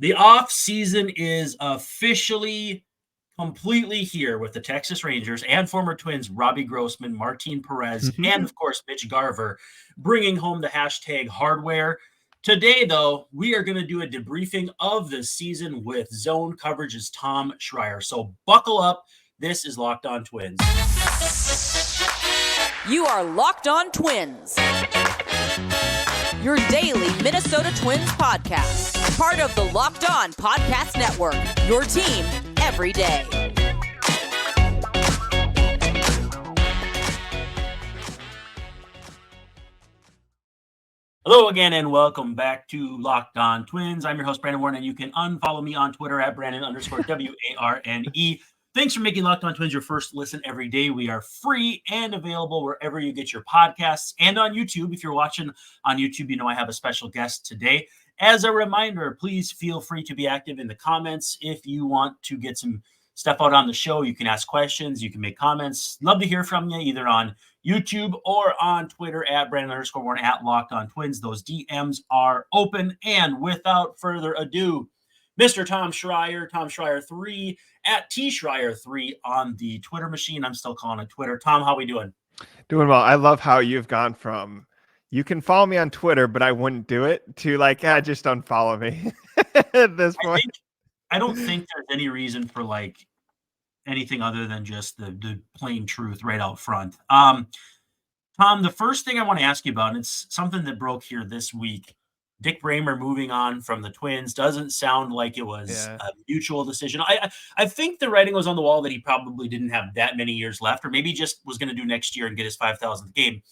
The off season is officially completely here with the Texas Rangers and former Twins Robbie Grossman, Martin Perez, and of course Mitch Garver bringing home the hashtag hardware. Today, though, we are going to do a debriefing of the season with zone coverage's Tom Schreier. So buckle up. This is Locked On Twins. You are Locked On Twins, your daily Minnesota Twins podcast. Part of the Locked On Podcast Network, your team every day. Hello again, and welcome back to Locked On Twins. I'm your host, Brandon Warren, and you can unfollow me on Twitter at Brandon_WARNE. Thanks for making Locked On Twins your first listen every day. We are free and available wherever you get your podcasts and on YouTube. If you're watching on YouTube, you know I have a special guest today. As a reminder, please feel free to be active in the comments. If you want to get some stuff out on the show, you can ask questions, you can make comments. Love to hear from you either on YouTube or on Twitter at Brandon_Warren at Locked On Twins. Those DMs are open. And without further ado, Mr. Tom Schreier, Tom Schreier 3 at T Schreier 3 on the Twitter machine. I'm still calling it Twitter. Tom, how we doing? Doing well. I love how you've gone from you can follow me on Twitter, but I wouldn't do it to like, just unfollow me at this point. I don't think there's any reason for like anything other than just the plain truth right out front. Tom, the first thing I want to ask you about, and it's something that broke here this week, Dick Bremer moving on from the Twins doesn't sound like it was a mutual decision. I think the writing was on the wall that he probably didn't have that many years left, or maybe just was going to do next year and get his 5,000th game.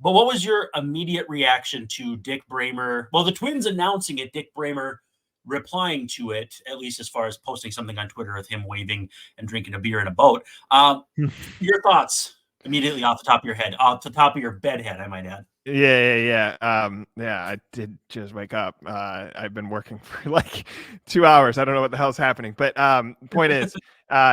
But what was your immediate reaction to Dick Bremer? Well, the Twins announcing it, Dick Bremer replying to it, at least as far as posting something on Twitter with him waving and drinking a beer in a boat. Your thoughts immediately off the top of your head, off the top of your bed head, I might add. Yeah. I did just wake up. I've been working for like 2 hours. I don't know what the hell's happening, but point is,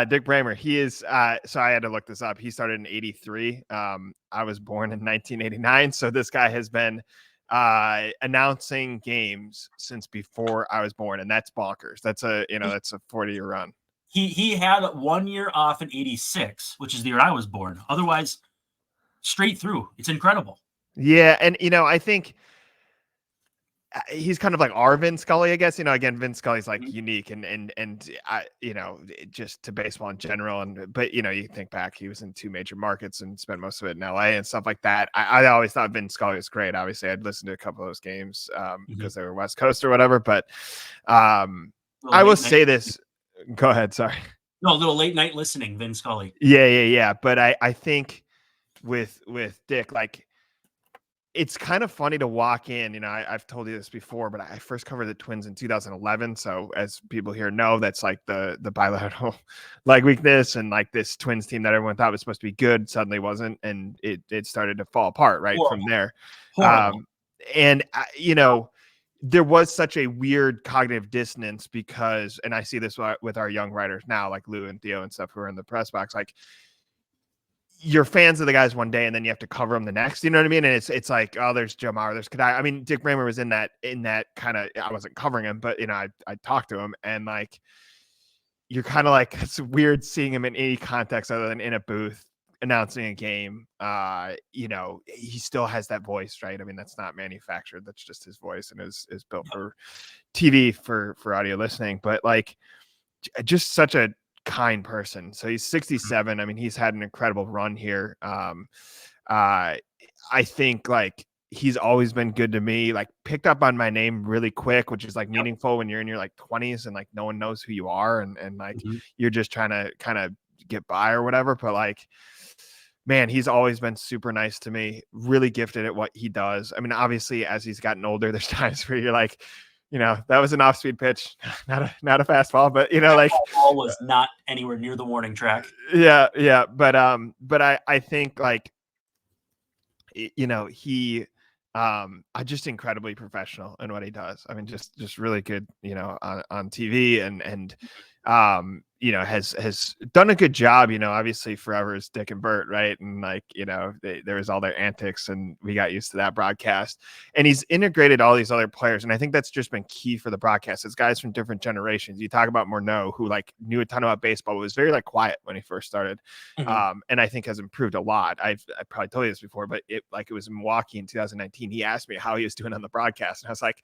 Dick Bremer, he is, so I had to look this up. He started in 83. I was born in 1989. So this guy has been announcing games since before I was born. And that's bonkers. That's a 40-year run. He had 1 year off in 86, which is the year I was born. Otherwise, straight through. It's incredible. Yeah, and I think he's kind of like our Vin Scully, I guess. Again, Vin Scully's like unique and just to baseball in general. But you think back, he was in 2 major markets and spent most of it in LA and stuff like that. I always thought Vin Scully was great. Obviously, I'd listened to a couple of those games because they were West Coast or whatever. But I will say this. Go ahead. Sorry. No, a little late night listening, Vin Scully. Yeah. But I think with Dick, like, it's kind of funny to walk in. I've told you this before, but I first covered the Twins in 2011. So as people here know, that's like the bilateral leg weakness and like this Twins team that everyone thought was supposed to be good suddenly wasn't, and it started to fall apart right from there. And there was such a weird cognitive dissonance because, and I see this with our young writers now, like Lou and Theo and stuff who are in the press box, like, you're fans of the guys one day and then you have to cover them the next, you know what I mean? And it's like, oh, there's Joe Mauer, there's Kadai. I mean, Dick Bremer was in that kind of, I wasn't covering him, but I talked to him and like, you're kind of like, it's weird seeing him in any context other than in a booth announcing a game. He still has that voice, right? I mean, that's not manufactured. That's just his voice and is built for TV for audio listening, but like just such a kind person. So he's 67. I mean, he's had an incredible run here. I think like he's always been good to me, like picked up on my name really quick, which is like meaningful when you're in your like 20s and like no one knows who you are and like you're just trying to kind of get by or whatever. But like, man, he's always been super nice to me, really gifted at what he does. I mean, obviously as he's gotten older, there's times where you're like, that was an off-speed pitch, not a fastball, but like ball was not anywhere near the warning track. Yeah. But I think like, he just incredibly professional in what he does. I mean, just really good, on TV and has done a good job. Obviously forever is Dick and Bert, right? And like, there was all their antics, and we got used to that broadcast. And he's integrated all these other players, and I think that's just been key for the broadcast. It's guys from different generations. You talk about Morneau, who like knew a ton about baseball, but was very like quiet when he first started, and I think has improved a lot. I probably told you this before, but it was in Milwaukee in 2019. He asked me how he was doing on the broadcast, and I was like,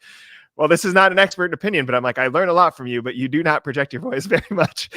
well, this is not an expert opinion, but I'm like, I learn a lot from you, but you do not project your voice very much.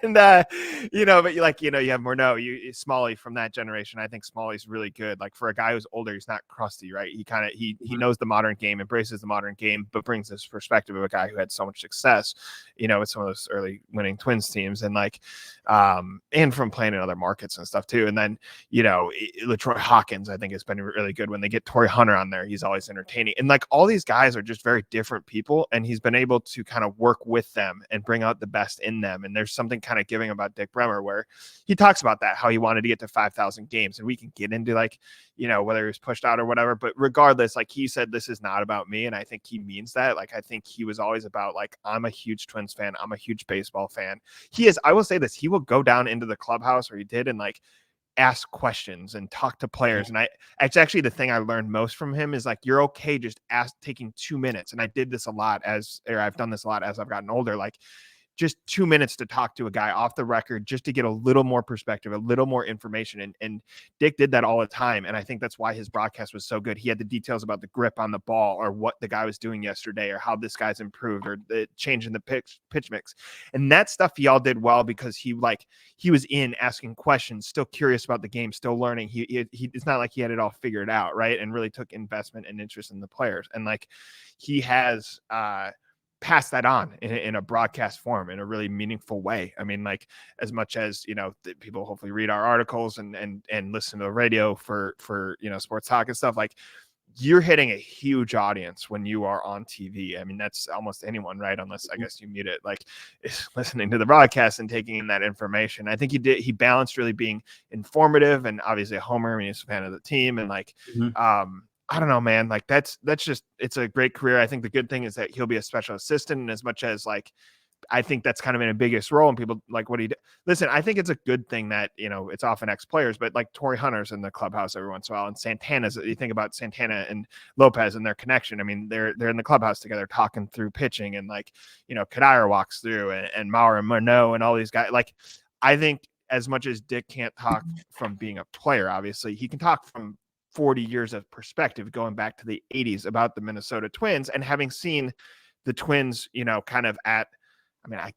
And, but you have Morneau, Smalley from that generation. I think Smalley's really good. Like for a guy who's older, he's not crusty, right? He knows the modern game, embraces the modern game, but brings this perspective of a guy who had so much success, with some of those early winning Twins teams, and like, and from playing in other markets and stuff too. And then, LaTroy Hawkins, I think has been really good. When they get Torrey Hunter on there, he's always entertaining. And like all these guys are just very different people, and he's been able to kind of work with them and bring out the best in them. And there's something kind of giving about Dick Bremer, where he talks about that, how he wanted to get to 5,000 games, and we can get into like, whether he was pushed out or whatever, but regardless, like he said, this is not about me. And I think he means that. Like, I think he was always about like, I'm a huge Twins fan. I'm a huge baseball fan. I will say this, he will go down into the clubhouse, or he did, and like ask questions and talk to players. And it's actually the thing I learned most from him is like, you're okay just taking 2 minutes. And I did this a lot I've done this a lot as I've gotten older, like just 2 minutes to talk to a guy off the record, just to get a little more perspective, a little more information. And Dick did that all the time. And I think that's why his broadcast was so good. He had the details about the grip on the ball, or what the guy was doing yesterday, or how this guy's improved, or the change in the pitch mix. And that stuff he all did well, because he was in asking questions, still curious about the game, still learning. It's not like he had it all figured out, right? And really took investment and interest in the players. And like he has, pass that on in a broadcast form in a really meaningful way. I mean, like, as much as, people hopefully read our articles and listen to the radio for, sports talk and stuff, like you're hitting a huge audience when you are on TV. I mean, that's almost anyone, right? Unless I guess you mute it, like listening to the broadcast and taking in that information. I think he balanced really being informative and obviously a homer. I mean, he's a fan of the team, and like, I don't know, man. Like that's just, it's a great career. I think the good thing is that he'll be a special assistant, and as much as like, I think that's kind of in a biggest role, and people like what he did. Listen, I think it's a good thing that, it's often ex-players, but like Torrey Hunter's in the clubhouse every once in a while, and Santana's, you think about Santana and Lopez and their connection. I mean, they're in the clubhouse together talking through pitching, and like, Kadire walks through, and Maurer and Morneau and all these guys. Like, I think as much as Dick can't talk from being a player, obviously he can talk from 40 years of perspective, going back to the 80s, about the Minnesota Twins, and having seen the Twins, kind of I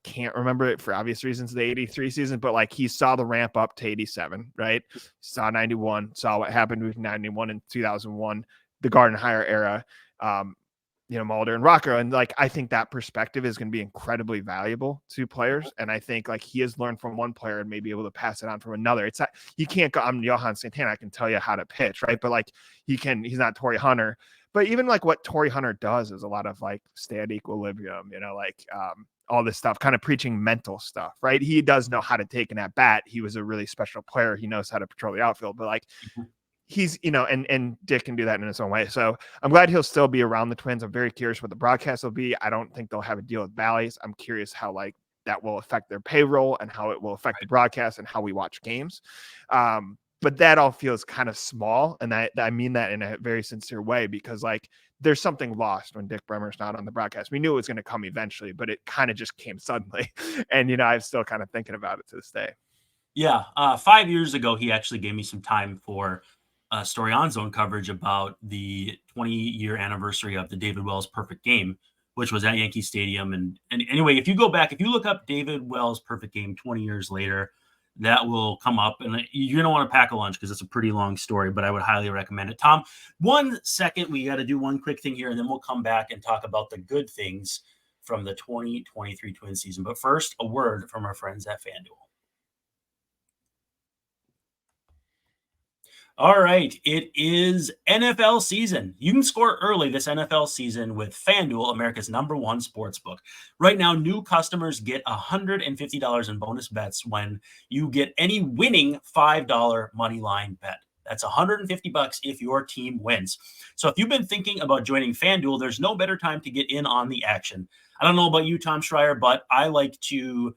can't remember it for obvious reasons, the 83 season, but like he saw the ramp up to 87, right? Saw 91, saw what happened with 91 and 2001, the Gardenhire era, Mulder and Rocco. And like, I think that perspective is going to be incredibly valuable to players. And I think like he has learned from one player and may be able to pass it on from another. It's not, you can't go, I'm Johan Santana, I can tell you how to pitch, right? But like he's not Torrey Hunter. But even like what Torrey Hunter does is a lot of like stay at equilibrium, all this stuff, kind of preaching mental stuff, right? He does know how to take an at bat. He was a really special player. He knows how to patrol the outfield, but like, he's, and Dick can do that in his own way. So I'm glad he'll still be around the Twins. I'm very curious what the broadcast will be. I don't think they'll have a deal with Bally's. I'm curious how like that will affect their payroll, and how it will affect the broadcast and how we watch games. But that all feels kind of small. And I mean that in a very sincere way, because like there's something lost when Dick Bremer's not on the broadcast. We knew it was going to come eventually, but it kind of just came suddenly. And, I'm still kind of thinking about it to this day. Yeah. 5 years ago, he actually gave me some time for story on Zone coverage about the 20-year anniversary of the David Wells perfect game, which was at Yankee Stadium. And anyway, if you go back, if you look up David Wells perfect game 20 years later, that will come up, and you're going to want to pack a lunch because it's a pretty long story, but I would highly recommend it. Tom, 1 second, we got to do one quick thing here, and then we'll come back and talk about the good things from the 2023 Twins season. But first, a word from our friends at FanDuel. All right, it is NFL season. You can score early this NFL season with FanDuel, America's #1 sportsbook. Right now, new customers get $150 in bonus bets when you get any winning $5 money line bet. That's $150 if your team wins. So if you've been thinking about joining FanDuel, there's no better time to get in on the action. I don't know about you, Tom Schreier, but I like to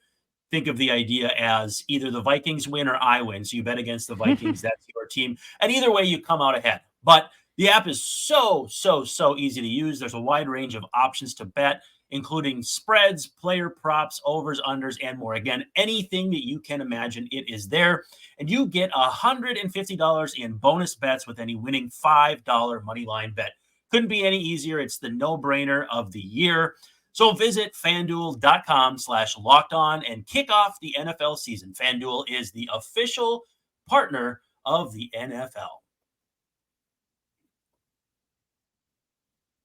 think of the idea as either the Vikings win or I win. So you bet against the Vikings, that's your team. And either way, you come out ahead. But the app is so easy to use. There's a wide range of options to bet, including spreads, player props, overs, unders, and more. Again, anything that you can imagine, it is there. And you get $150 in bonus bets with any winning $5 moneyline bet. Couldn't be any easier. It's the no-brainer of the year. So visit FanDuel.com/lockedon and kick off the NFL season. FanDuel is the official partner of the NFL.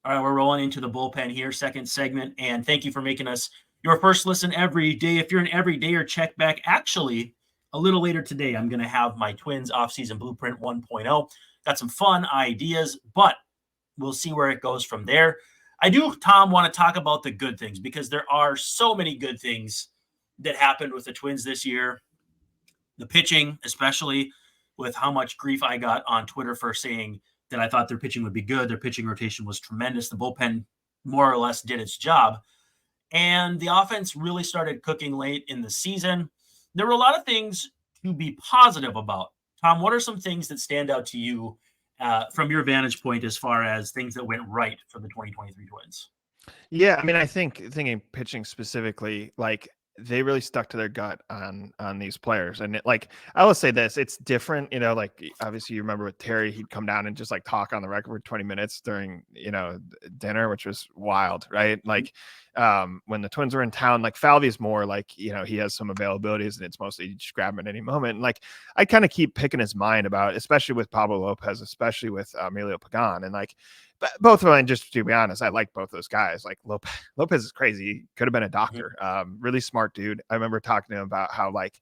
All right, we're rolling into the bullpen here, second segment, and thank you for making us your first listen every day. If you're an everydayer, check back. Actually, a little later today, I'm going to have my Twins offseason blueprint 1.0. Got some fun ideas, but we'll see where it goes from there. I do, Tom, want to talk about the good things because there are so many good things that happened with the Twins this year. The pitching, especially with how much grief I got on Twitter for saying that I thought their pitching would be good. Their pitching rotation was tremendous. The bullpen more or less did its job. And the offense really started cooking late in the season. There were a lot of things to be positive about. Tom, what are some things that stand out to you from your vantage point as far as things that went right for the 2023 Twins? Yeah, I mean, I think thinking pitching specifically, like they really stuck to their gut on these players. And I will say this, it's different, like obviously you remember with Terry, he'd come down and just like talk on the record for 20 minutes during, dinner, which was wild, right? Like when the Twins were in town, like Falvey's more like, he has some availabilities and it's mostly just grab him at any moment. And like, I kind of keep picking his mind about, especially with Pablo Lopez, especially with Emilio Pagan, and like, both of them, and just to be honest, I like both those guys. Like Lopez is crazy. He could have been a doctor. Really smart dude. I remember talking to him about how like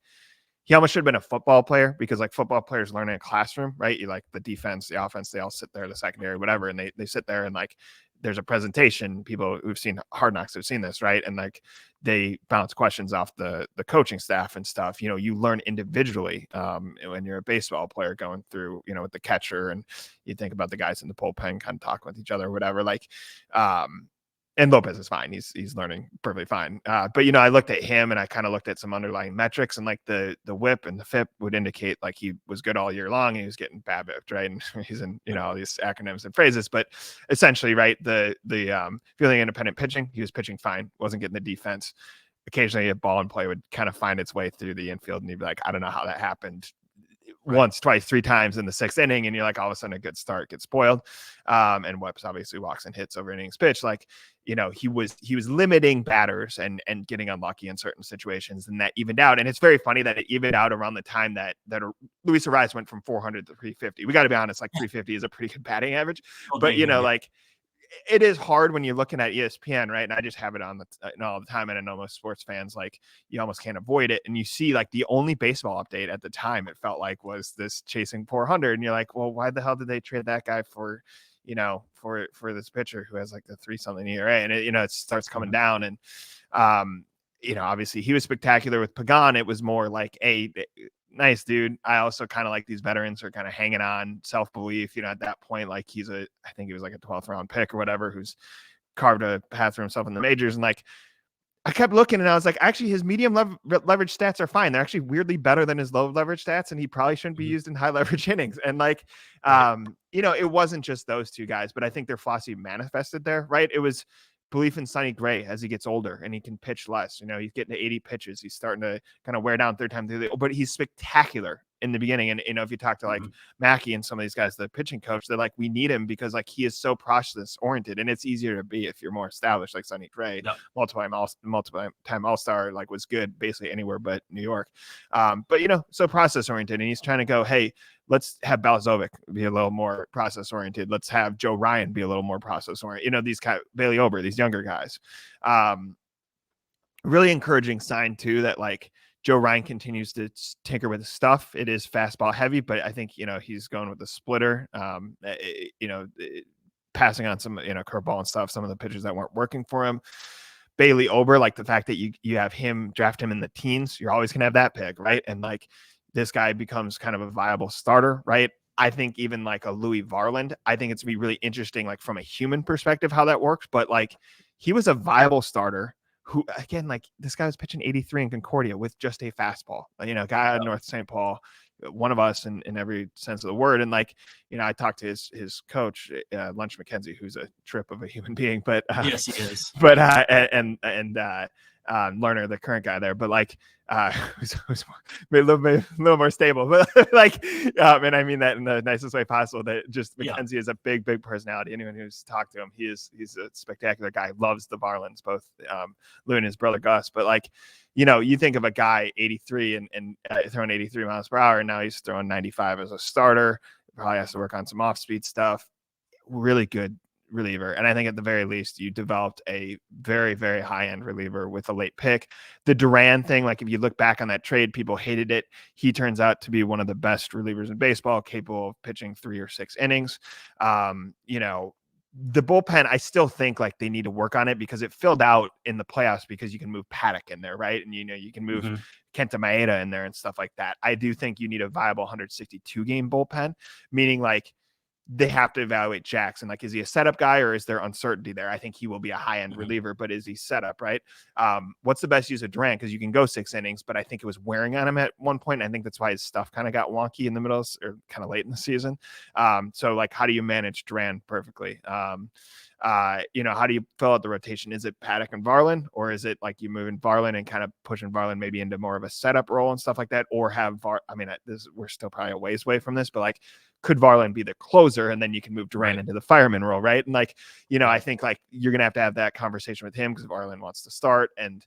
he almost should have been a football player because like football players learn in a classroom, right? You like the defense, the offense, they all sit there, the secondary, whatever. And they sit there and like, there's a presentation. People who've seen Hard Knocks have seen this, right? And like they bounce questions off the coaching staff and stuff. You learn individually when you're a baseball player going through, with the catcher, and you think about the guys in the bullpen kind of talking with each other or whatever. Like, and Lopez is fine. He's learning perfectly fine. But I looked at him and I kind of looked at some underlying metrics, and like the whip and the FIP would indicate like he was good all year long. And he was getting BABIP'd, right? And he's in, all these acronyms and phrases, but essentially, right. The feeling independent pitching, he was pitching fine, wasn't getting the defense. Occasionally a ball and play would kind of find its way through the infield and you'd be like, I don't know how that happened. Right. Once, twice, three times in the sixth inning, and you're like, all of a sudden a good start gets spoiled. And Webs obviously walks and hits over innings pitch. Like, he was limiting batters and getting unlucky in certain situations, and that evened out. And it's very funny that it evened out around the time that Luis Ariz went from 400 to 350. We got to be honest, like 350 is a pretty good batting average, but like it is hard when you're looking at ESPN, right? And I just have it on all the time. And I know most sports fans, like, you almost can't avoid it. And you see like the only baseball update at the time, it felt like, was this chasing 400. And you're like, well, why the hell did they trade that guy for this pitcher who has like the 3-something ERA? And it starts coming down. And, obviously he was spectacular with Pagan. It was more like, nice dude. I also kind of like these veterans who are kind of hanging on, self-belief, at that point, like I think he was like a 12th round pick or whatever, who's carved a path for himself in the majors. And like, I kept looking and I was like, actually his medium leverage stats are fine. They're actually weirdly better than his low leverage stats. And he probably shouldn't be used in high leverage innings. And like, it wasn't just those two guys, but I think their philosophy manifested there, right? It was belief in Sonny Gray as he gets older and he can pitch less. He's getting to 80 pitches. He's starting to kind of wear down third time through, but he's spectacular in the beginning. And, if you talk to like Mackey and some of these guys, the pitching coach, they're like, we need him because like he is so process oriented, and it's easier to be if you're more established, like Sonny Gray, multiple time All-Star, like was good basically anywhere but New York. But so process oriented, and he's trying to go, hey, let's have Balazovic be a little more process oriented. Let's have Joe Ryan be a little more process oriented. These guys, Bailey Ober, these younger guys. Really encouraging sign too that like Joe Ryan continues to tinker with his stuff. It is fastball heavy, but I think he's going with the splitter. Passing on some curveball and stuff. Some of the pitches that weren't working for him. Bailey Ober, like the fact that you have him, draft him in the teens, you're always gonna have that pick, right? And like, this guy becomes kind of a viable starter, right? I think even like a Louis Varland, I think it's gonna be really interesting, like from a human perspective, how that works. But like, he was a viable starter who, again, like this guy was pitching 83 in Concordia with just a fastball, guy out of North St. Paul, one of us in every sense of the word. And like, I talked to his coach, Lunch McKenzie, who's a trip of a human being, but yes, he is. But and Lerner, the current guy there, but like who's a little more stable, but like, and I mean that in the nicest way possible. That just McKenzie is a big personality. Anyone who's talked to him, he's a spectacular guy. Loves the Varlands, both Lou and his brother Gus. But like, you think of a guy 83 and throwing 83 miles per hour, and now he's throwing 95 as a starter. Probably has to work on some off-speed stuff. Really good reliever. And I think at the very least, you developed a very, very high-end reliever with a late pick. The Duran thing, like if you look back on that trade, people hated it. He turns out to be one of the best relievers in baseball, capable of pitching 3 or 6 innings. The bullpen, I still think like they need to work on it because it filled out in the playoffs because you can move Paddock in there, right? And, you can move Kenta Maeda in there and stuff like that. I do think you need a viable 162 game bullpen, meaning like they have to evaluate Jackson. Like, is he a setup guy or is there uncertainty there? I think he will be a high-end reliever, but is he setup, right? What's the best use of Duran? Because you can go 6 innings, but I think it was wearing on him at one point. And I think that's why his stuff kind of got wonky in the middle or kind of late in the season. So like, how do you manage Duran perfectly? How do you fill out the rotation? Is it Paddock and Varland, or is it like you moving Varland and kind of pushing Varland maybe into more of a setup role and stuff like that? Or have we're still probably a ways away from this, but like, could Varland be the closer and then you can move Duran into the fireman role, right? And like, I think like you're gonna have to have that conversation with him because Varland wants to start. And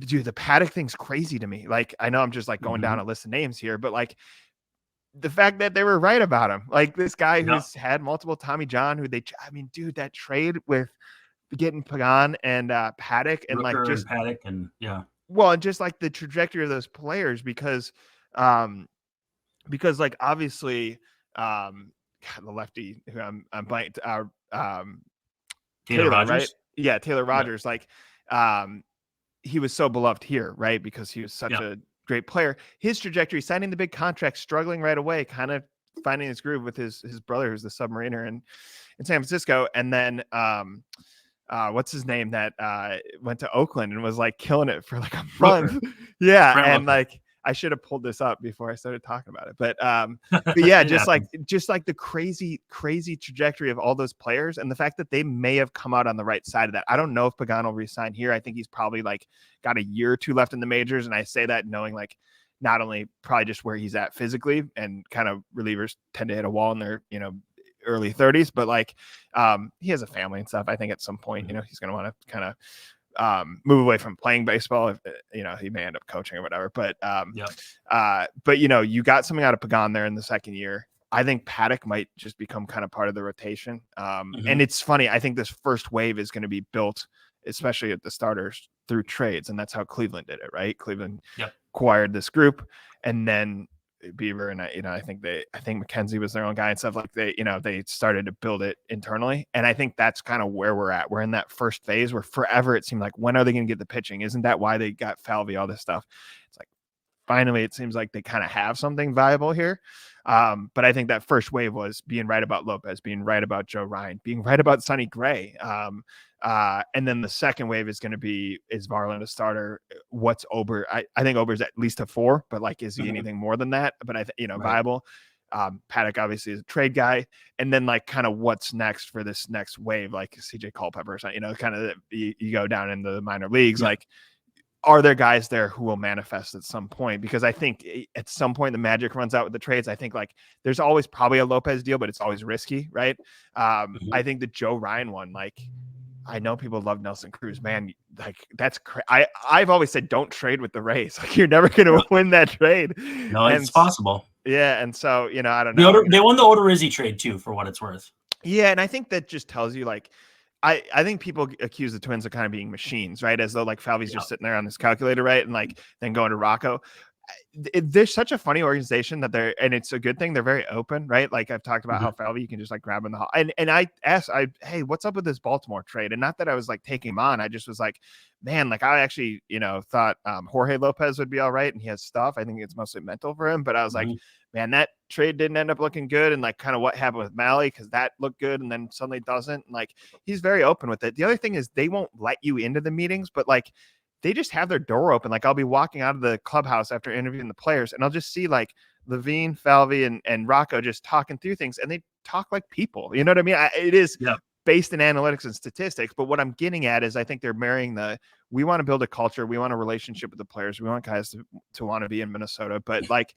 dude, the Paddock thing's crazy to me. Like, I know I'm just like going down a list of names here, but like the fact that they were right about him, like this guy who's had multiple Tommy John, dude, that trade with getting Pagan and Paddock and Rooker like just and Paddock and well, and just like the trajectory of those players because like obviously the lefty who I'm blanked Taylor Rogers, right? Yeah, Taylor Rogers. Like he was so beloved here, right? Because he was such a great player. His trajectory, signing the big contract, struggling right away, kind of finding his groove with his brother, who's the submariner in San Francisco, and then what's his name that went to Oakland and was like killing it for like a month. Yeah, Brent and Rooker. like I should have pulled this up before I started talking about it, but yeah, just like the crazy trajectory of all those players and the fact that they may have come out on the right side of that. I don't know if Pagan will resign here. I think he's probably like got a year or two left in the majors, and I say that knowing like not only probably just where he's at physically, and kind of relievers tend to hit a wall in their early 30s, but like he has a family and stuff. I think at some point he's going to want to kind of move away from playing baseball. If, he may end up coaching or whatever, but you got something out of Pagan there in the second year. I think Paddock might just become kind of part of the rotation. And it's funny. I think this first wave is going to be built, especially at the starters, through trades. And that's how Cleveland did it, right? Cleveland acquired this group, and then Bieber and I think McKenzie was their own guy and stuff. Like they started to build it internally, and I think that's kind of where we're at. We're in that first phase where forever it seemed like, when are they going to get the pitching? Isn't that why they got Falvey, all this stuff? It's like finally it seems like they kind of have something viable here. But I think that first wave was being right about Lopez, being right about Joe Ryan, being right about Sonny Gray. And then the second wave is going to be, is Varland a starter? What's Ober? I think Ober's at least a 4, but like, is he anything more than that? But viable. Paddock obviously is a trade guy. And then like kind of what's next for this next wave, like CJ Culpepper or something, kind of you go down into the minor leagues. Like, are there guys there who will manifest at some point? Because I think at some point the magic runs out with the trades. I think like there's always probably a Lopez deal, but it's always risky, right? I think the Joe Ryan one, like, I know people love Nelson Cruz, man. Like that's I've always said, don't trade with the Rays. Like, you're never going to win that trade. No, it's possible. Yeah. And so, I don't know. They won the Odorizzi trade too, for what it's worth. Yeah. And I think that just tells you, like, I think people accuse the Twins of kind of being machines, right? As though like Falvey's just sitting there on this calculator, right? And like then going to Rocco. They're such a funny organization that and it's a good thing. They're very open, right? Like I've talked about how Falvey, you can just like grab in the hall. And I asked, hey, what's up with this Baltimore trade? And not that I was like taking him on. I just was like, man, like I actually, thought Jorge Lopez would be all right. And he has stuff. I think it's mostly mental for him. But I was like, man, that trade didn't end up looking good. And like kind of what happened with Mally, because that looked good and then suddenly doesn't. And like he's very open with it. The other thing is they won't let you into the meetings, but like they just have their door open. Like I'll be walking out of the clubhouse after interviewing the players and I'll just see like Levine, Falvey, and Rocco just talking through things, and they talk like people. You know what I mean? It is based in analytics and statistics, but what I'm getting at is I think they're marrying we want to build a culture. We want a relationship with the players. We want guys to want to be in Minnesota, but like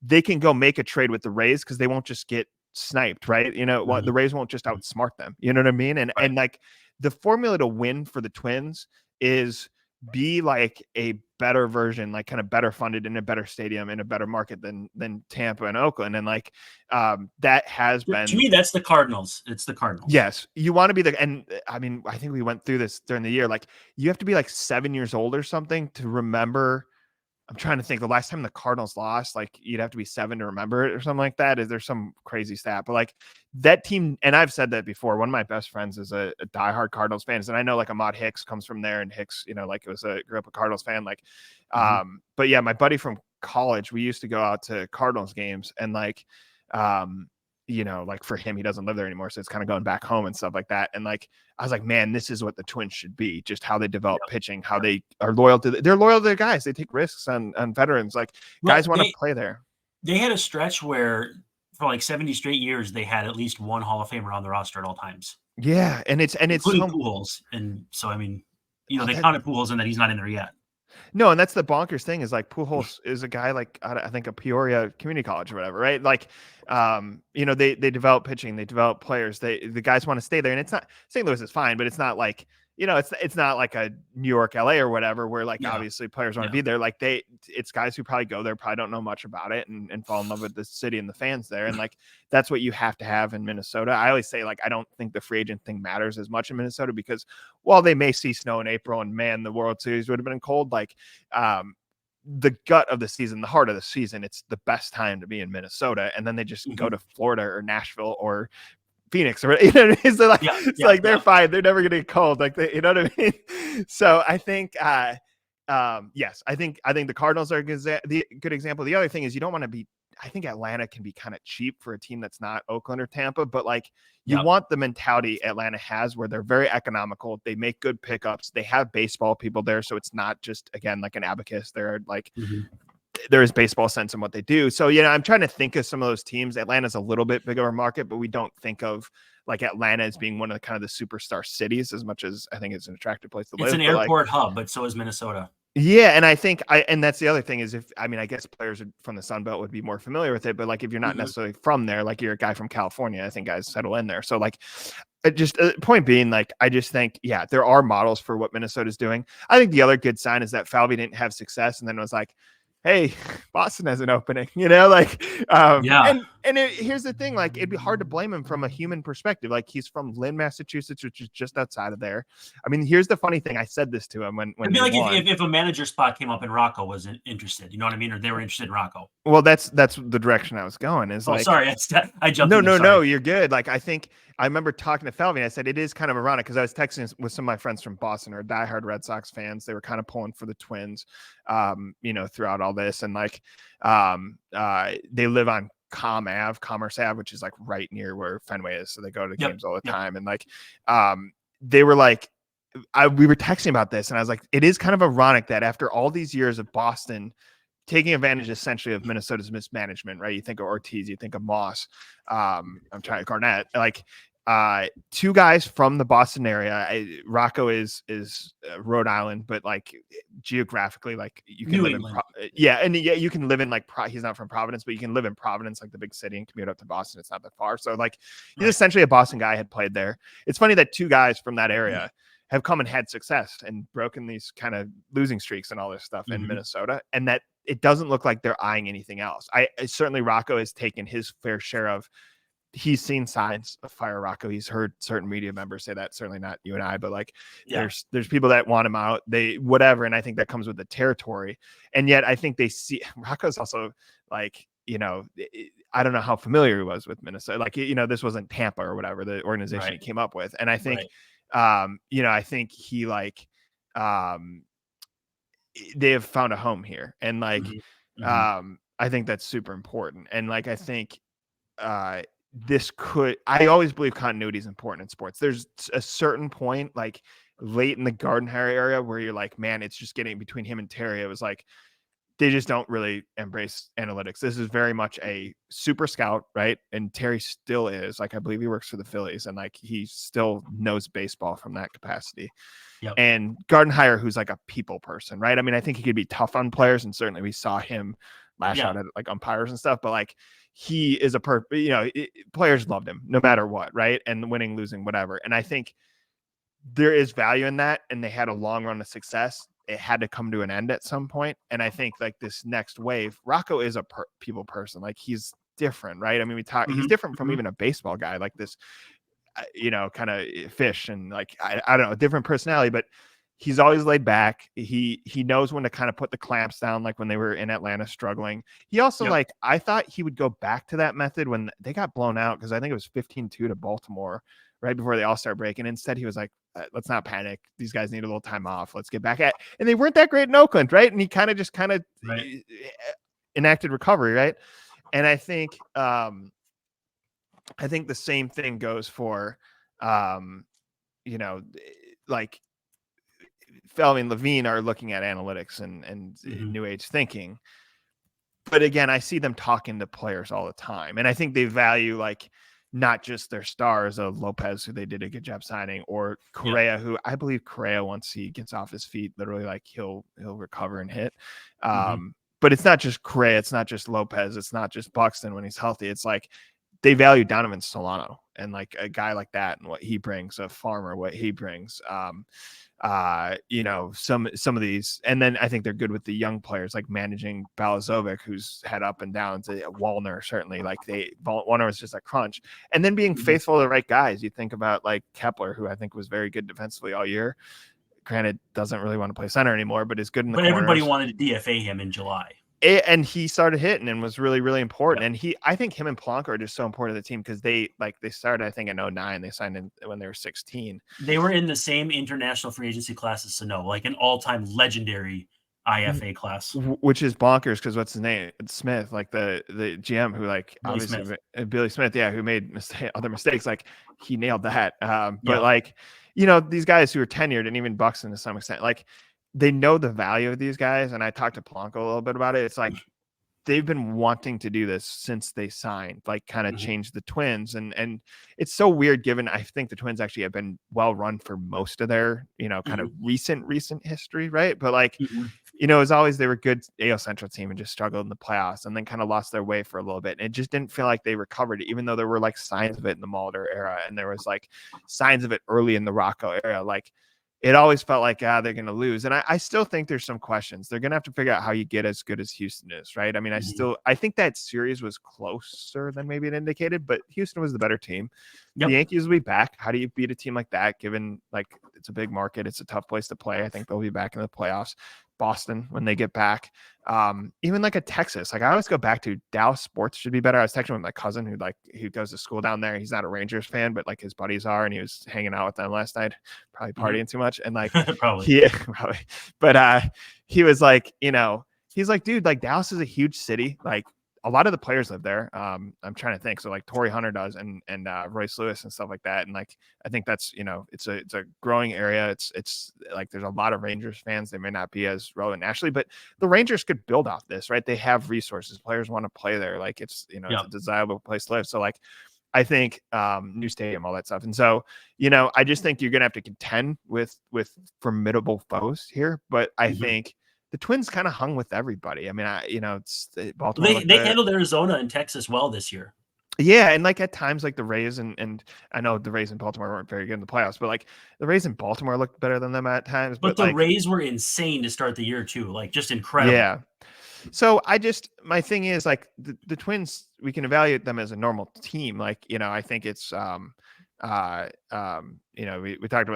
they can go make a trade with the Rays because they won't just get sniped, right? You know, the Rays won't just outsmart them. You know what I mean? And like the formula to win for the Twins is be like a better version, like kind of better funded in a better stadium in a better market than Tampa and Oakland. And like that has been, to me, that's the Cardinals. It's the Cardinals. Yes. You want to be and I mean, I think we went through this during the year. Like you have to be like 7 years old or something to remember. I'm trying to think the last time the Cardinals lost, like you'd have to be 7 to remember it or something like that. Is there some crazy stat? But like that team, and I've said that before, one of my best friends is a diehard Cardinals fan. And I know like Ahmad Hicks comes from there, and Hicks, you know, like grew up a Cardinals fan. Like, but yeah, my buddy from college, we used to go out to Cardinals games and like, you know, like for him, he doesn't live there anymore. So it's kind of going back home and stuff like that. And like, I was like, man, this is what the Twins should be. Just how they develop pitching, how they are loyal to they're loyal to their guys. They take risks on veterans. Like guys want to play there. They had a stretch where for like 70 straight years, they had at least one Hall of Famer on the roster at all times. Yeah. And it's Pujols. And so, I mean, you know, they counted Pujols in that he's not in there yet. No, and that's the bonkers thing is like Pujols is a guy like I think a Peoria Community College or whatever, right? Like, you know, they develop pitching, they develop players, the guys want to stay there, and it's not St. Louis is fine, but it's not like, you know, it's not like a New York, LA or whatever, where like obviously players want to be there. Like it's guys who probably go there, probably don't know much about it and fall in love with the city and the fans there. And like, that's what you have to have in Minnesota. I always say like, I don't think the free agent thing matters as much in Minnesota because while they may see snow in April and man, the World Series would have been cold, like, the gut of the season, the heart of the season, it's the best time to be in Minnesota. And then they just go to Florida or Nashville or Phoenix or, you know what I mean? So like, they're fine. They're never going to get cold. Like, you know what I mean? So I think, yes, I think the Cardinals are a good example. The other thing is you don't want to be, I think Atlanta can be kind of cheap for a team that's not Oakland or Tampa, but like you want the mentality Atlanta has where they're very economical. They make good pickups. They have baseball people there. So it's not just, again, like an abacus. They're like, there is baseball sense in what they do. So, you know, I'm trying to think of some of those teams. Atlanta's a little bit bigger market, but we don't think of like Atlanta as being one of the kind of the superstar cities as much as I think it's an attractive place to live. It's an airport hub, but so is Minnesota. Yeah. And I think and that's the other thing is I guess players from the Sun Belt would be more familiar with it, but like if you're not necessarily from there, like you're a guy from California, I think guys settle in there. So like just point being, like, I just think, there are models for what Minnesota's doing. I think the other good sign is that Falvey didn't have success and then was like, hey, Boston has an opening, you know, like, here's the thing, like, it'd be hard to blame him from a human perspective. Like, he's from Lynn, Massachusetts, which is just outside of there. I mean, here's the funny thing. I said this to him when it'd be like if a manager spot came up and Rocco wasn't interested, you know what I mean? Or they were interested in Rocco. Well, that's the direction I was going is sorry. I jumped. No, you're good. Like, I remember talking to Falvey and I said, it is kind of ironic because I was texting with some of my friends from Boston who are diehard Red Sox fans. They were kind of pulling for the Twins, you know, throughout all this. And like, they live on Commerce Ave, which is like right near where Fenway is. So they go to games all the time. And like, they were like, we were texting about this and I was like, it is kind of ironic that after all these years of Boston taking advantage essentially of Minnesota's mismanagement, right? You think of Ortiz, you think of Moss, Garnett, like, two guys from the Boston area. Rocco is Rhode Island, but like geographically, like you can live you can live in like he's not from Providence, but you can live in Providence, like the big city, and commute up to Boston. It's not that far. So like he's essentially a Boston guy, had played there. It's funny that two guys from that area have come and had success and broken these kind of losing streaks and all this stuff in Minnesota, and that it doesn't look like they're eyeing anything else. I certainly Rocco has taken his fair share of. He's seen signs of fire Rocco. He's heard certain media members say that, certainly not you and I, but like there's people that want him out, whatever. And I think that comes with the territory. And yet I think they see Rocco's also like, you know, I don't know how familiar he was with Minnesota. Like, you know, this wasn't Tampa or whatever the organization he came up with. And I think, you know, I think he like, they have found a home here. And like, I think that's super important. And like, I think I always believe continuity is important in sports. There's a certain point, like late in the Gardenhire area, where you're like, man, it's just getting between him and Terry. It was like, they just don't really embrace analytics. This is very much a super scout, right? And Terry still is. Like, I believe he works for the Phillies, and like he still knows baseball from that capacity. Yep. And Gardenhire, who's like a people person, right? I mean, I think he could be tough on players, and certainly we saw him lash out at like umpires and stuff, but like he is players loved him no matter what, right? And winning, losing, whatever. And I think there is value in that, and they had a long run of success. It had to come to an end at some point. And I think like this next wave, Rocco is a people person. Like he's different, right? I mean, he's different from even a baseball guy, like this, kind of fish and like, I don't know, different personality, but he's always laid back. He knows when to kind of put the clamps down, like when they were in Atlanta struggling. He also like, I thought he would go back to that method when they got blown out, because I think it was 15-2 to Baltimore right before the All-Star break. And instead he was like, let's not panic. These guys need a little time off. Let's get back at, and they weren't that great in Oakland, right? And he kind of enacted recovery, right? And I think the same thing goes for, like Felmy and Levine are looking at analytics and new age thinking. But again, I see them talking to players all the time. And I think they value like not just their stars of Lopez, who they did a good job signing, or Correa, who I believe Correa, once he gets off his feet, literally like he'll recover and hit. But it's not just Correa, it's not just Lopez, it's not just Buxton when he's healthy. It's like they value Donovan Solano and like a guy like that and what he brings, a farmer, what he brings. Some of these, and then I think they're good with the young players, like managing Balazovic, who's had up and down, to Wallner, certainly. Like Wallner was just a crunch, and then being faithful to the right guys. You think about like Kepler, who I think was very good defensively all year. Granted, doesn't really want to play center anymore, but is good in the corners. But everybody wanted to DFA him in July. And he started hitting and was really, really important. And I think him and Polanco are just so important to the team, because they started, I think, in 2009. They signed in when they were 16. They were in the same international free agency class as Sano, like an all-time legendary IFA class. Which is bonkers, because what's his name? It's Smith, like the GM who like Billy obviously Smith. Billy Smith, who made other mistakes. Like he nailed that. But like, these guys who are tenured, and even Buxton to some extent, like they know the value of these guys. And I talked to Polanco a little bit about it. It's like they've been wanting to do this since they signed, like kind of change the Twins. And it's so weird, given I think the Twins actually have been well run for most of their, kind of recent history. Right. But like, as always, they were a good AL Central team and just struggled in the playoffs, and then kind of lost their way for a little bit. And it just didn't feel like they recovered, even though there were like signs of it in the Mulder era. And there was like signs of it early in the Rocco era. Like, it always felt like, they're going to lose. And I still think there's some questions. They're going to have to figure out how you get as good as Houston is, right? I mean, I think that series was closer than maybe it indicated, but Houston was the better team. The Yankees will be back. How do you beat a team like that, given like it's a big market? It's a tough place to play. I think they'll be back in the playoffs. Boston, when they get back, even like a Texas, like I always go back to Dallas sports should be better. I was texting with my cousin who goes to school down there. He's not a Rangers fan, but like his buddies are, and he was hanging out with them last night, probably partying too much. And like, probably, but he was like, he's like, dude, like Dallas is a huge city. Like a lot of the players live there. I'm trying to think. So like Torrey Hunter does, and Royce Lewis and stuff like that. And like, I think that's, it's a growing area. It's like, there's a lot of Rangers fans. They may not be as relevant nationally, but the Rangers could build off this, right? They have resources. Players want to play there. Like it's, it's a desirable place to live. So like, I think new stadium, all that stuff. And so, I just think you're going to have to contend with formidable foes here. But I think the Twins kind of hung with everybody. I mean, it's Baltimore. They handled Arizona and Texas well this year. Yeah, and like at times, like the Rays and I know the Rays in Baltimore weren't very good in the playoffs, but like the Rays in Baltimore looked better than them at times. But the Rays were insane to start the year too, like just incredible. Yeah. So my thing is like the Twins, we can evaluate them as a normal team. Like, I think it's we talked about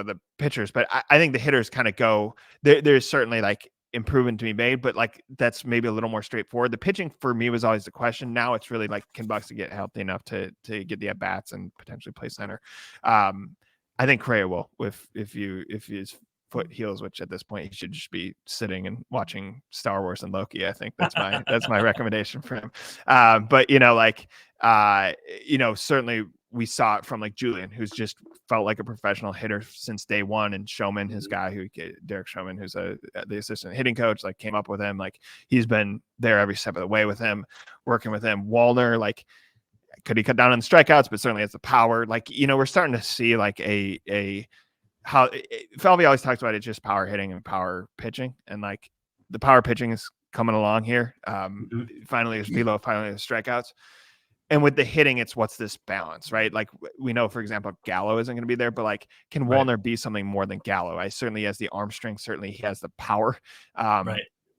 the pitchers, but I think the hitters kind of go there's certainly like improvement to be made, but like that's maybe a little more straightforward. The pitching for me was always the question. Now it's really like, can Buxton get healthy enough to get the at bats and potentially play center? I think Correa will if he's foot heels, which at this point he should just be sitting and watching Star Wars and Loki. I think that's my recommendation for him. But certainly we saw it from like Julian, who's just felt like a professional hitter since day one, and Showman, his guy, Derek Showman, who's the assistant hitting coach, like came up with him. Like he's been there every step of the way with him, working with him. Wallner, like, could he cut down on the strikeouts? But certainly has the power. Like, we're starting to see like how Falvey always talks about it, just power hitting and power pitching, and like the power pitching is coming along here. Finally there's velo, finally there's strikeouts. And with the hitting, it's what's this balance, right? Like we know, for example, Gallo isn't going to be there, but like, can Wallner be something more than Gallo? I certainly has the arm strength. Certainly he has the power.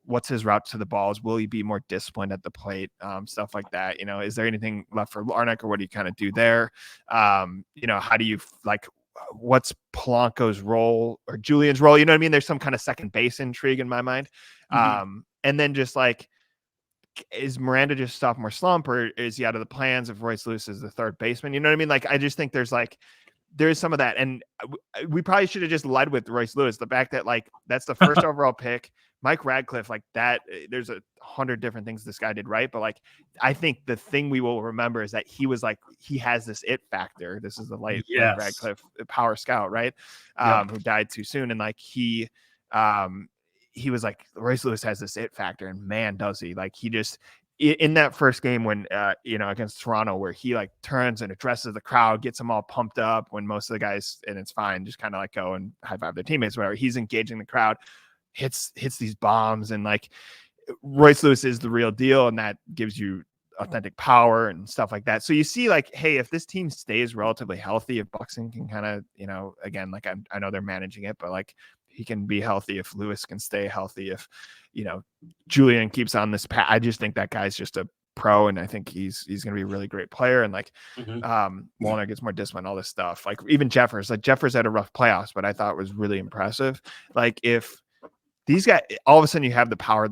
What's his route to the balls? Will he be more disciplined at the plate? Stuff like that. Is there anything left for Larnach, or what do you kind of do there? How do you like, what's Polanco's role or Julian's role? You know what I mean? There's some kind of second base intrigue in my mind. And then just like, is Miranda just sophomore slump, or is he out of the plans if Royce Lewis is the third baseman? You know what I mean? Like, I just think there's some of that. And we probably should have just led with Royce Lewis. The fact that like, that's the first overall pick, Mike Radcliffe, like that, there's 100 different things this guy did right. But like, I think the thing we will remember is that he was like, he has this it factor. This is the late Radcliffe power scout, right? Who died too soon. And like, he was like, Royce Lewis has this it factor, and man, does he. Like, he just, in that first game when, against Toronto, where he like turns and addresses the crowd, gets them all pumped up when most of the guys, and it's fine, just kind of like go and high five their teammates, whatever. He's engaging the crowd, hits these bombs, and like Royce Lewis is the real deal, and that gives you authentic power and stuff like that. So you see like, hey, if this team stays relatively healthy, if Buxton can kind of, again, like I know they're managing it, but like, he can be healthy, if Lewis can stay healthy, if Julian keeps on this path. I just think that guy's just a pro, and I think he's going to be a really great player. And like Wallner gets more discipline, all this stuff. Like even Jeffers had a rough playoffs, but I thought it was really impressive. Like if these guys, all of a sudden you have the power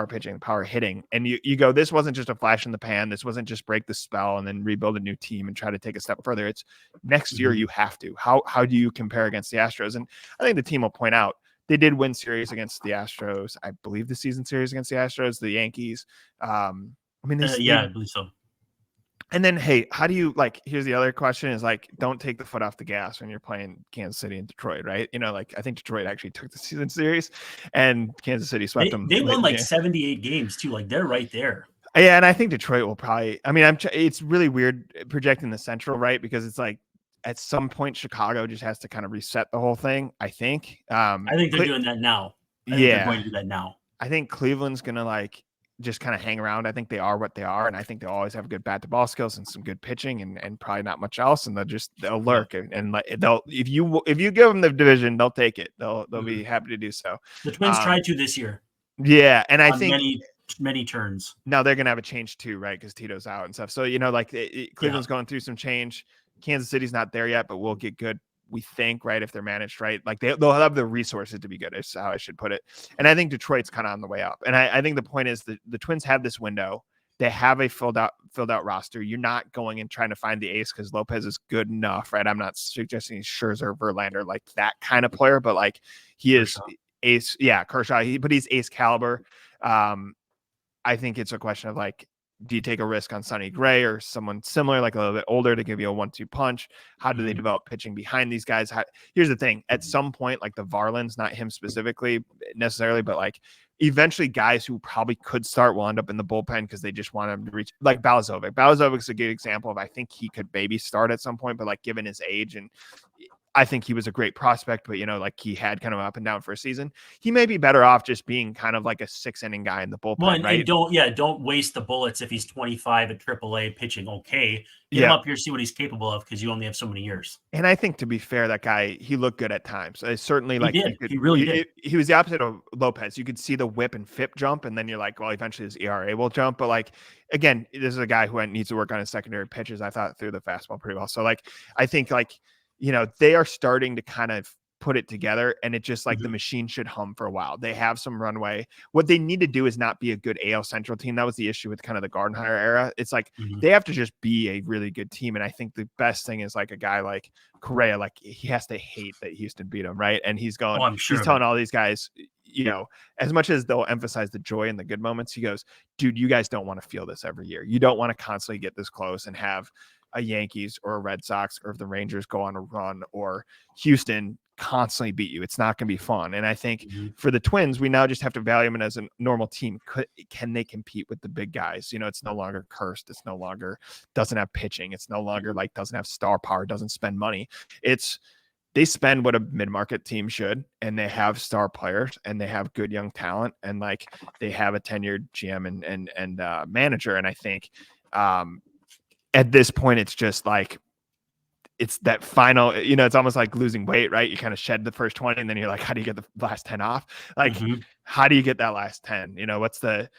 pitching, the power hitting, and you go, this wasn't just a flash in the pan. This wasn't just break the spell and then rebuild a new team and try to take a step further. It's next year you have to. How do you compare against the Astros? And I think the team will point out they did win series against the Astros. I believe the season series against the Astros, the Yankees. I believe so. And then, hey, how do you like, here's the other question is like, don't take the foot off the gas when you're playing Kansas City and Detroit, right? Like I think Detroit actually took the season series and Kansas City swept them. They won like 78 games too. Like they're right there. Yeah. And I think Detroit will probably, it's really weird projecting the Central, right? Because it's like at some point, Chicago just has to kind of reset the whole thing. I think they're doing that now. They're going to do that now. I think Cleveland's going to like, just kind of hang around. I think they are what they are, and I think they'll always have good bat to ball skills and some good pitching and probably not much else. And they'll lurk and like they'll if you give them the division, they'll take it. They'll be happy to do so. The Twins tried to this year. Yeah, and I think many turns. Now they're gonna have a change too, right? Because Tito's out and stuff. So Cleveland's going through some change. Kansas City's not there yet, but we'll get good. We think, right, if they're managed right, like they'll have the resources to be good, is how I should put it. And I think Detroit's kind of on the way up. And I think the point is that the Twins have this window. They have a filled out roster. You're not going and trying to find the ace because Lopez is good enough, right? I'm not suggesting he's Scherzer, Verlander, like that kind of player, but like he is ace. Yeah, Kershaw, but he's ace caliber. I think it's a question of like, do you take a risk on Sonny Gray or someone similar, like a little bit older, to give you a 1-2 punch? How do they develop pitching behind these guys? Here's the thing. At some point, like the Varlands, not him specifically necessarily, but like eventually guys who probably could start will end up in the bullpen because they just want him to reach, like Balazovic. Balazovic's a good example of, I think he could maybe start at some point, but like given his age, and I think he was a great prospect, but like he had kind of up and down for a season. He may be better off just being kind of like a 6-inning guy in the bullpen, well, and, right? And don't waste the bullets if he's 25 at AAA pitching. Okay, get him up here, see what he's capable of, because you only have so many years. And I think, to be fair, that guy, he looked good at times. Certainly, like he really did. He was the opposite of Lopez. You could see the whip and FIP jump, and then you're like, well, eventually his ERA will jump. But like again, this is a guy who needs to work on his secondary pitches. I thought threw the fastball pretty well. So like I think like, they are starting to kind of put it together, and it just like the Mhm. machine should hum for a while. They have some runway. What they need to do is not be a good AL Central team. That was the issue with kind of the Gardenhire era. It's like Mhm. they have to just be a really good team. And I think the best thing is like a guy like Correa, like he has to hate that Houston beat him, right? And he's Oh, going, I'm sure he's of telling it. all these guys, you know, as much as they'll emphasize the joy and the good moments, he goes, dude, you guys don't want to feel this every year. You don't want to constantly get this close and have a Yankees or a Red Sox or if the Rangers go on a run or Houston constantly beat you. It's not going to be fun. And I think Mhm. for the Twins, we now just have to value them as a normal team. Can they compete with the big guys? You know, it's no longer cursed. It's no longer doesn't have pitching. It's no longer like doesn't have star power, doesn't spend money. It's they spend what a mid-market team should, and they have star players and they have good young talent, and like they have a tenured GM and manager. And I think at this point, it's just like it's that final, you know, it's almost like losing weight, right? You kind of shed the first 20 and then you're like, how do you get the last 10 off? Like, Mhm. how do you get that last 10? You know, what's that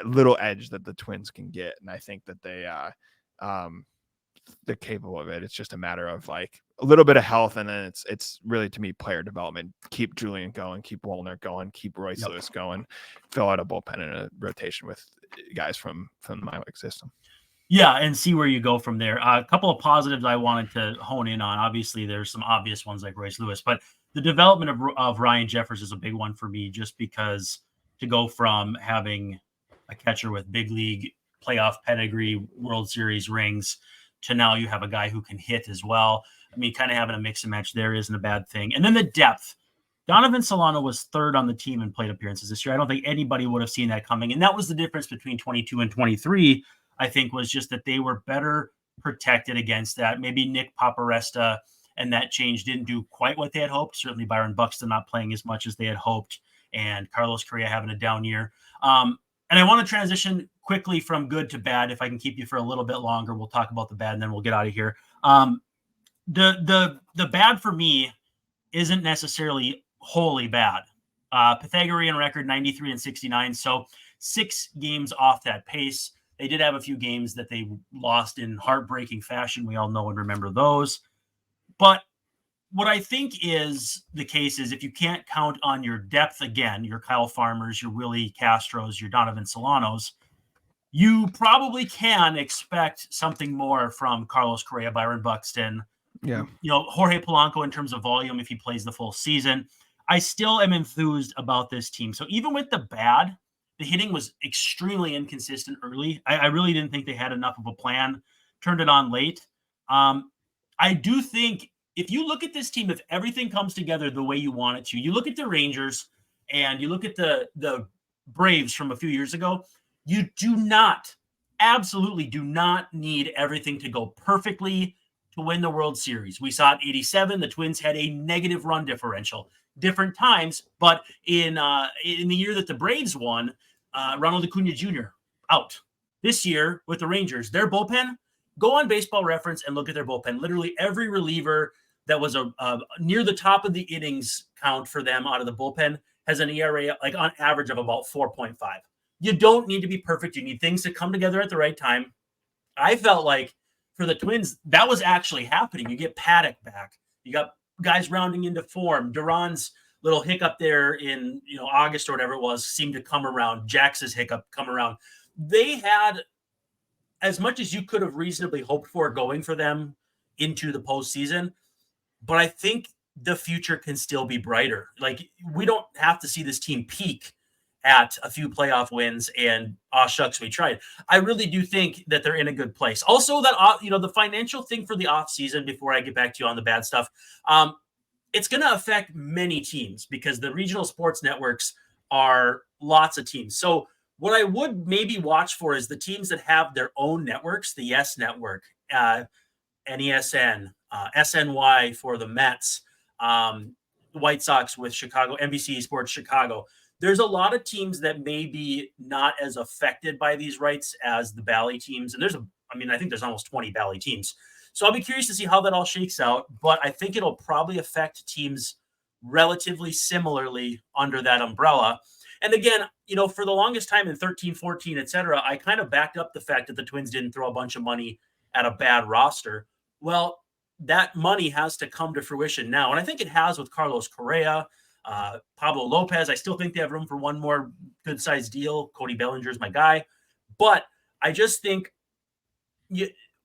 little edge that the Twins can get? And I think that they're capable of it. It's just a matter of like a little bit of health. And then it's really, to me, player development. Keep Julian going, keep Wallner going, keep Royce Yep. Lewis going, fill out a bullpen and a rotation with guys from the minor league system. Yeah, and see where you go from there. A couple of positives I wanted to hone in on. Obviously, there's some obvious ones like Royce Lewis, but the development of Ryan Jeffers is a big one for me, just because to go from having a catcher with big league playoff pedigree, World Series rings, to now you have a guy who can hit as well. I mean, kind of having a mix and match there isn't a bad thing. And then the depth. Donovan Solano was third on the team in plate appearances this year. I don't think anybody would have seen that coming. And that was the difference between 22 and 23, I think, was just that they were better protected against that. Maybe Nick Paparesta and that change didn't do quite what they had hoped. Certainly Byron Buxton not playing as much as they had hoped, and Carlos Correa having a down year. And I want to transition quickly from good to bad. If I can keep you for a little bit longer, we'll talk about the bad and then we'll get out of here. The bad for me isn't necessarily wholly bad. Pythagorean record 93 and 69. So 6 games off that pace. They did have a few games that they lost in heartbreaking fashion. We all know and remember those. But what I think is the case is if you can't count on your depth again, your Kyle Farmers, your Willie Castros, your Donovan Solanos, you probably can expect something more from Carlos Correa, Byron Buxton, Yeah. you know, Jorge Polanco in terms of volume if he plays the full season. I still am enthused about this team. So even with the bad, the hitting was extremely inconsistent early. I really didn't think they had enough of a plan. Turned it on late. I do think if you look at this team, if everything comes together the way you want it to, you look at the Rangers and you look at the Braves from a few years ago, you do not, absolutely do not need everything to go perfectly to win the World Series. We saw it 87. The Twins had a negative run differential. Different times, but in the year that the Braves won, Ronald Acuna Jr. out. This year with the Rangers, their bullpen, go on Baseball Reference and look at their bullpen. Literally every reliever that was near the top of the innings count for them out of the bullpen has an ERA like on average of about 4.5. You don't need to be perfect. You need things to come together at the right time. I felt like for the Twins, that was actually happening. You get Paddock back. You got guys rounding into form. Duran's little hiccup there in August or whatever it was seemed to come around. Jax's hiccup come around. They had as much as you could have reasonably hoped for going for them into the postseason, but I think the future can still be brighter. Like we don't have to see this team peak at a few playoff wins and shucks, we tried. I really do think that they're in a good place. Also that, the financial thing for the offseason, before I get back to you on the bad stuff, it's going to affect many teams because the regional sports networks are lots of teams. So what I would maybe watch for is the teams that have their own networks, the Yes Network, NESN, SNY for the Mets, the White Sox with Chicago, NBC Sports Chicago. There's a lot of teams that may be not as affected by these rights as the Bally teams. And I think there's almost 20 Bally teams. So I'll be curious to see how that all shakes out. But I think it'll probably affect teams relatively similarly under that umbrella. And again, for the longest time in 13, 14, et cetera, I kind of backed up the fact that the Twins didn't throw a bunch of money at a bad roster. Well, that money has to come to fruition now. And I think it has with Carlos Correa, Pablo Lopez. I still think they have room for one more good-sized deal. Cody Bellinger is my guy. But I just think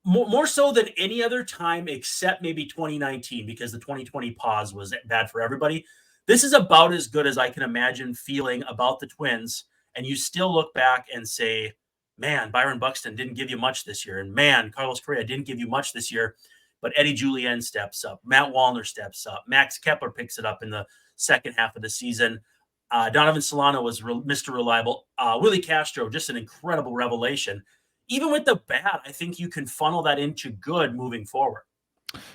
more so than any other time except maybe 2019, because the 2020 pause was bad for everybody. This is about as good as I can imagine feeling about the Twins. And you still look back and say, man, Byron Buxton didn't give you much this year. And man, Carlos Correa didn't give you much this year. But Eddie Julien steps up. Matt Wallner steps up. Max Kepler picks it up in the second half of the season. Donovan Solano was Mr. Reliable. Willie Castro, just an incredible revelation. Even with the bad, I think you can funnel that into good moving forward.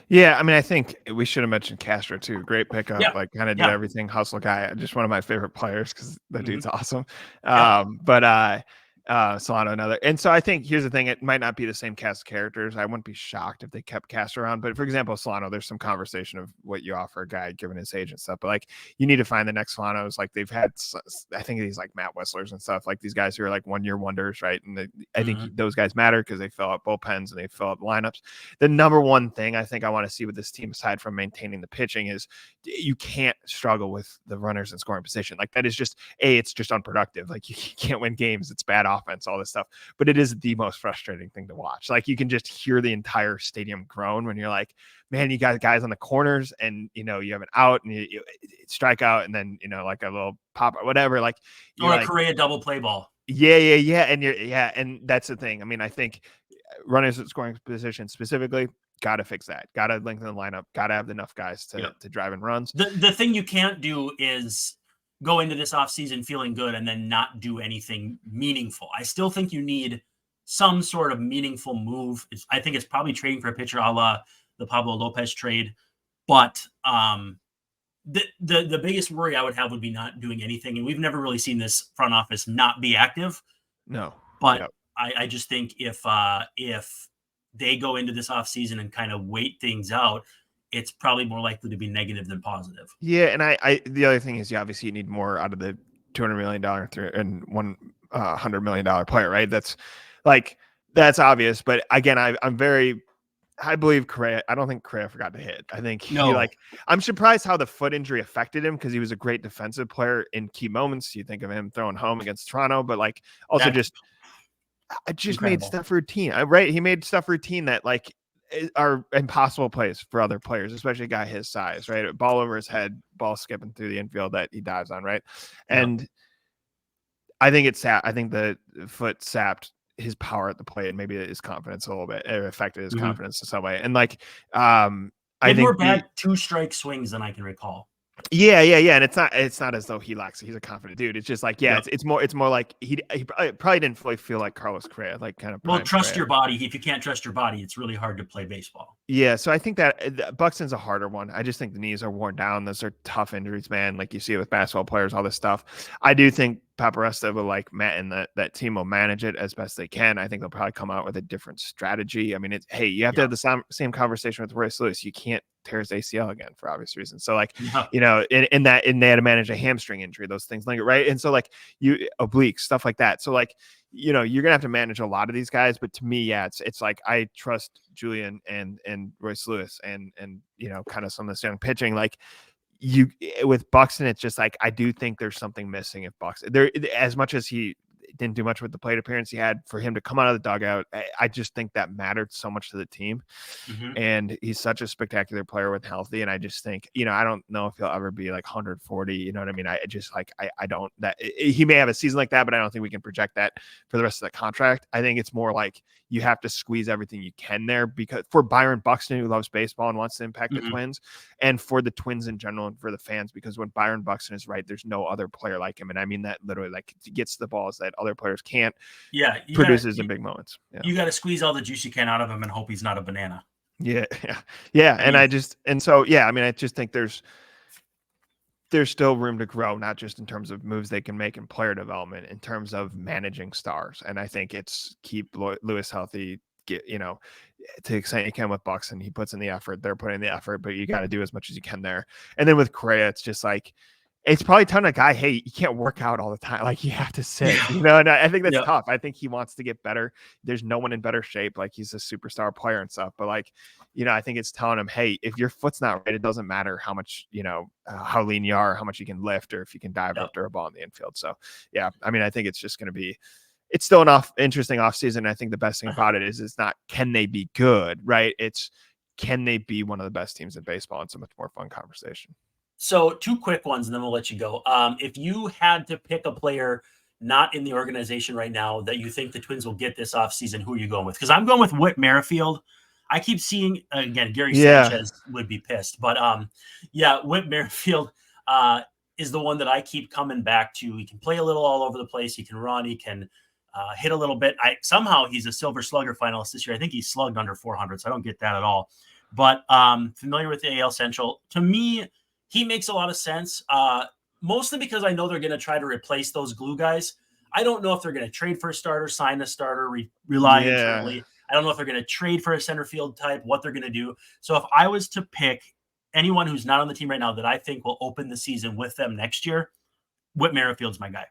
Yeah, I mean, I think we should have mentioned Castro too. Great pickup, Yeah. like kind of did everything, hustle guy. Just one of my favorite players because the dude's awesome. Yeah. But Solano another. And so I think here's the thing: it might not be the same cast of characters. I wouldn't be shocked if they kept Castro around. But for example, Solano, there's some conversation of what you offer a guy given his age and stuff. But like, you need to find the next Solanos. Like they've had, I think these like Matt Whistlers and stuff. Like these guys who are like 1 year wonders, right? And I think those guys matter because they fill out bullpens and they fill out lineups. The number one thing I think I want to see with this team, aside from maintaining the pitching, is you can't struggle with the runners in scoring position. Like that is just it's just unproductive. Like you can't win games. It's bad offense, all this stuff. But it is the most frustrating thing to watch. Like you can just hear the entire stadium groan when you're like, man, you got guys on the corners and you have an out and you strike out and then like a little pop or whatever. Like or a Correa double play ball. Yeah. And and that's the thing. I mean, I think runners at scoring position specifically, got to fix that. Got to lengthen the lineup. Got to have enough guys to drive in runs. The thing you can't do is go into this offseason feeling good and then not do anything meaningful. I still think you need some sort of meaningful move. I think it's probably trading for a pitcher a la the Pablo Lopez trade. But the biggest worry I would have would be not doing anything. And we've never really seen this front office not be active. No. But I just think if they go into this offseason and kind of wait things out, it's probably more likely to be negative than positive. Yeah, and I the other thing is, obviously you need more out of the $200 million and $100 million player, right? That's obvious. But again, I believe Correa. I don't think Correa forgot to hit. I think I'm surprised how the foot injury affected him because he was a great defensive player in key moments. You think of him throwing home against Toronto, but also made stuff routine. Right? He made stuff routine that are impossible plays for other players, especially a guy his size, right? Ball over his head, ball skipping through the infield that he dives on, right? And I think the foot sapped his power at the plate and maybe his confidence a little bit. It affected his confidence in some way. And I think more bad 2-strike swings than I can recall. Yeah. And it's not as though he lacks. He's a confident dude. It's just it's more like he probably didn't fully feel like Carlos Correa, trust your body. If you can't trust your body, it's really hard to play baseball. Yeah. So I think that Buxton's a harder one. I just think the knees are worn down. Those are tough injuries, man. Like you see it with basketball players, all this stuff. I do think Paparesta will Matt and that team will manage it as best they can. I think they'll probably come out with a different strategy. I mean, you have to have the same conversation with Royce Lewis. You can't tear his ACL again for obvious reasons. So and they had to manage a hamstring injury, those things right. And so obliques, stuff like that. So you're gonna have to manage a lot of these guys. But to me, it's I trust Julien and Royce Lewis and kind of some of this young pitching. With Buxton, it's just I do think there's something missing if Buxton there, as much as he didn't do much with the plate appearance he had, for him to come out of the dugout. I just think that mattered so much to the team. And he's such a spectacular player when healthy. And I just think, I don't know if he'll ever be 140, you know what I mean? I just I don't, that he may have a season like that, but I don't think we can project that for the rest of the contract. I think it's more you have to squeeze everything you can there, because for Byron Buxton, who loves baseball and wants to impact the Twins, and for the Twins in general and for the fans, because when Byron Buxton is right, there's no other player like him. And I mean that literally, he gets the balls that other players can't. Produces in big moments. You got to squeeze all the juice you can out of him and hope he's not a banana. Yeah. And I just think there's still room to grow, not just in terms of moves they can make in player development, in terms of managing stars. And I think it's keep Lewis healthy, get, to the extent you can with Buxton. He puts in the effort, they're putting in the effort, but you got to do as much as you can there. And then with Correa, it's just it's probably telling a guy, hey, you can't work out all the time. Like you have to sit, you know, and I think that's tough. I think he wants to get better. There's no one in better shape. Like he's a superstar player and stuff, but like, you know, I think it's telling him, hey, if your foot's not right, it doesn't matter how much, you know, how lean you are, how much you can lift, or if you can dive after a ball in the infield. So yeah, I mean, I think it's just going to be, it's still an interesting offseason. I think the best thing about it is it's not, can they be good, right? It's, can they be one of the best teams in baseball? It's a much more fun conversation. So 2 quick ones, and then we'll let you go. If you had to pick a player not in the organization right now that you think the Twins will get this offseason, who are you going with? Because I'm going with Whit Merrifield. I keep seeing, again, Gary Sanchez would be pissed. But, Whit Merrifield is the one that I keep coming back to. He can play a little all over the place. He can run. He can hit a little bit. Somehow he's a Silver Slugger finalist this year. I think he's slugged under 400, so I don't get that at all. But familiar with the AL Central. To me, he makes a lot of sense, mostly because I know they're going to try to replace those glue guys. I don't know if they're going to trade for a starter, sign a starter, rely internally. I don't know if they're going to trade for a center field type, what they're going to do. So if I was to pick anyone who's not on the team right now that I think will open the season with them next year, Whit Merrifield's my guy.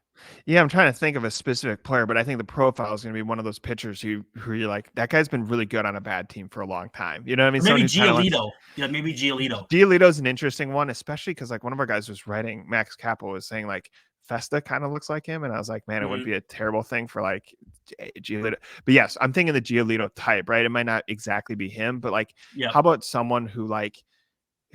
Yeah, I'm trying to think of a specific player, but I think the profile is going to be one of those pitchers who you're like, that guy's been really good on a bad team for a long time. You know what I mean? Maybe Giolito. Maybe Giolito. Giolito's an interesting one, especially because like one of our guys was writing, Max Capel was saying like Festa kind of looks like him. And I was like, man, it wouldn't be a terrible thing for like Giolito. But yes, I'm thinking the Giolito type, right? It might not exactly be him, but like, how about someone who like,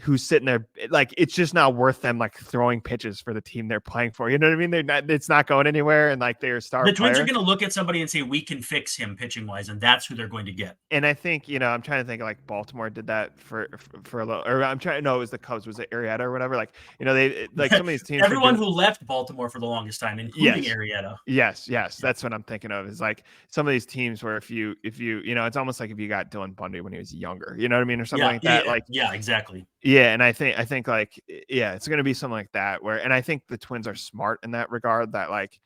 who's sitting there, like it's just not worth them like throwing pitches for the team they're playing for. You know what I mean? They're not, it's not going anywhere, and like they're a star. The Twins are going to look at somebody and say, we can fix him pitching wise, and that's who they're going to get. And I think, you know, I'm trying to think like Baltimore did that for a little, or I'm trying to know, it was the Cubs, was it Arrieta or whatever? Like, you know, they like some of these teams. Everyone who left Baltimore for the longest time, including Arrieta. Yes, that's what I'm thinking of. Is like some of these teams where if you you know, it's almost like if you got Dylan Bundy when he was younger, you know what I mean, or something like that. Like, exactly. Yeah, and I think like, yeah, it's going to be something like that where, and I think the Twins are smart in that regard, that like,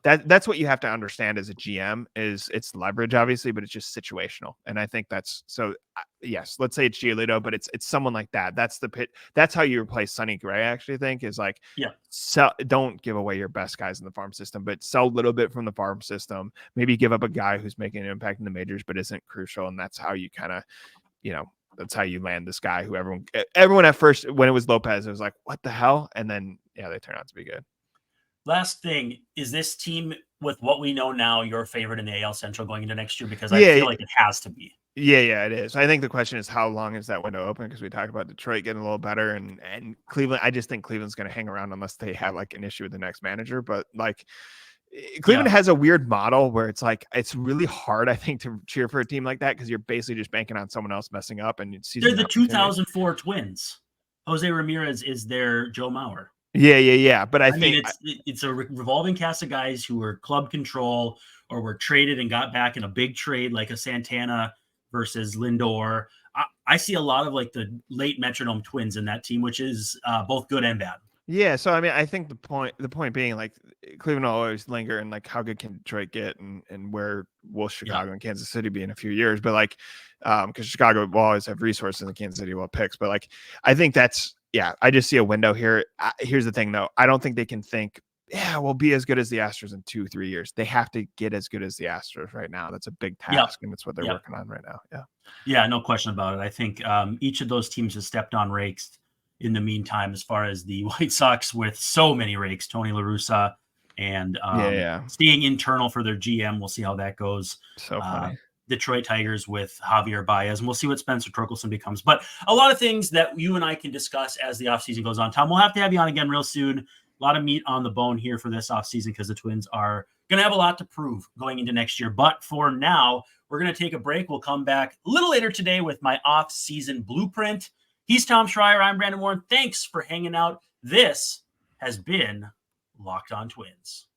that's what you have to understand as a GM is it's leverage, obviously, but it's just situational. And I think that's, so yes, let's say it's Giolito, but it's someone like that. That's the pit. That's how you replace Sonny Gray, I actually think, is like, don't give away your best guys in the farm system, but sell a little bit from the farm system, maybe give up a guy who's making an impact in the majors, but isn't crucial. And that's how you kind of, you know, that's how you land this guy who everyone at first, when it was Lopez, it was like, what the hell? And then, they turn out to be good. Last thing, is this team, with what we know now, your favorite in the AL Central going into next year? Because I feel like it has to be. Yeah, it is. I think the question is, how long is that window open? Because we talked about Detroit getting a little better, and Cleveland. I just think Cleveland's going to hang around unless they have like an issue with the next manager. But like, Cleveland has a weird model where it's like, it's really hard, I think, to cheer for a team like that because you're basically just banking on someone else messing up. And they're the 2004 Twins. Jose Ramirez is their Joe Mauer. Yeah. But I think it's a revolving cast of guys who were club control or were traded and got back in a big trade, like a Santana versus Lindor. I see a lot of like the late metronome Twins in that team, which is both good and bad. Yeah, so I mean, I think the point being, like, Cleveland will always linger, and like, how good can Detroit get, and where will Chicago and Kansas City be in a few years? But like, because Chicago will always have resources, and Kansas City will have picks. But like, I think that's I just see a window here. Here's the thing, though, I don't think they can think, we'll be as good as the Astros in 2-3 years. They have to get as good as the Astros right now. That's a big task, and it's what they're working on right now. Yeah, no question about it. I think each of those teams has stepped on rakes in the meantime, as far as the White Sox with so many rakes, Tony La Russa, and staying internal for their GM. We'll see how that goes. So funny. Detroit Tigers with Javier Baez, and we'll see what Spencer Torkelson becomes. But a lot of things that you and I can discuss as the offseason goes on. Tom, we'll have to have you on again real soon. A lot of meat on the bone here for this offseason because the Twins are going to have a lot to prove going into next year. But for now, we're going to take a break. We'll come back a little later today with my off-season blueprint. He's Tom Schreier. I'm Brandon Warren. Thanks for hanging out. This has been Locked On Twins.